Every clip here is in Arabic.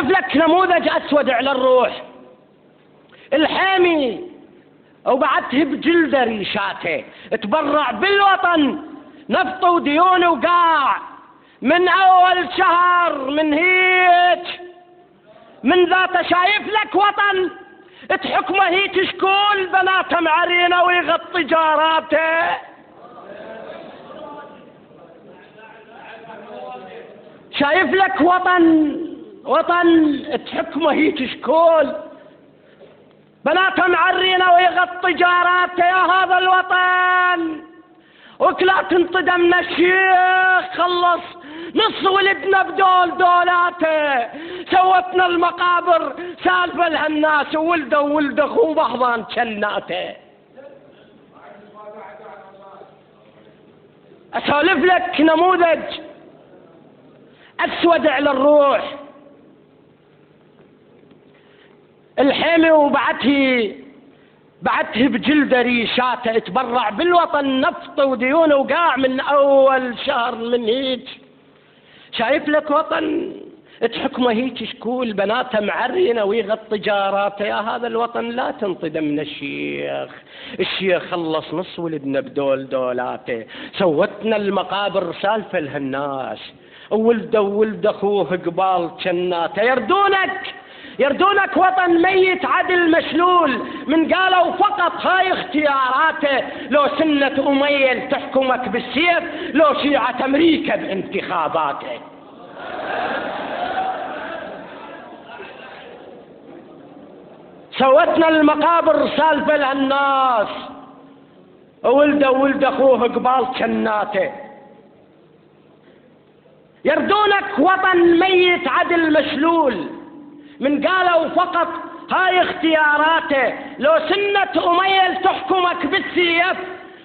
لك نموذج أسود على الروح. الحامي وبعته بجلده ريشاته، تبرع بالوطن نفط وديون وقاع، من أول شهر من هيك من ذاته شايف لك وطن تحكمه هيك شكول، بناته معرينه ويغطي جاراته. شايف لك وطن تحكمه هيك شكول، بناته معرينه ويغطي جاراته. يا هذا الوطن وكلا تنطدى من الشيخ، خلص نص ولدنا بدول دولاته، سوتنا المقابر سالفه الهالناس، وولده اخوه بحضان جناته. اسولف لك نموذج اسود على الروح. الحامي وبعته بجلده ريشاته، تبرع بالوطن نفط وديون وقاع، من اول شهر من هيك شايف لك وطن تحكمه هيك شكول، بناته معرينه ويغطي جاراته. يا هذا الوطن لا تنطدى من الشيخ خلص نص ولدنا بدول دولاته، سوتنا المقابر سالفه لهالناس، وولد اخوه قبال جناته. يردونك وطن ميت عدل مشلول، من قالوا فقط هاي اختياراته، لو سنة أميل تحكمك بالسيف، لو شيعة أمريكا بانتخاباته. سوتنا المقابر سالفة للناس، ولد أخوه قبال جناته. يردونك وطن ميت عدل مشلول، من قالوا فقط هاي اختياراته، لو سنة أميل تحكمك بالسيف،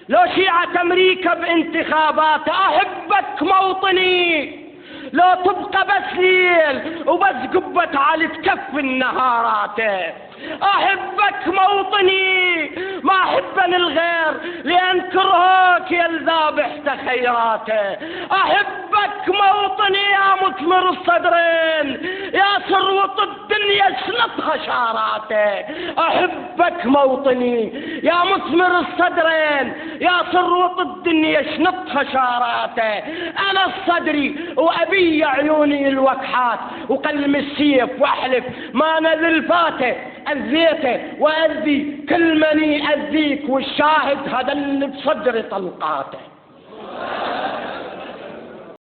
لو شيعة أمريكا بانتخاباته. أحبك موطني لو تبقى بس ليل وبس قبة على تكف النهاراته. أحبك موطني ما أحبن الغير لأن كرهك يا الذابح خيراته. أحبك موطني يا مثمر الصدرين، يا ثروة الدنيا شنطها شاراته. أحبك موطني يا مثمر الصدرين، يا ثروة الدنيا شنطها شاراته. أنا الصدري وأبي عيوني الوكحات، وقلم السيف وأحلف ما نذل فاته، أذيته وأذي كل من يأذيك، والشاهد هذا اللي بصدر طلقاته.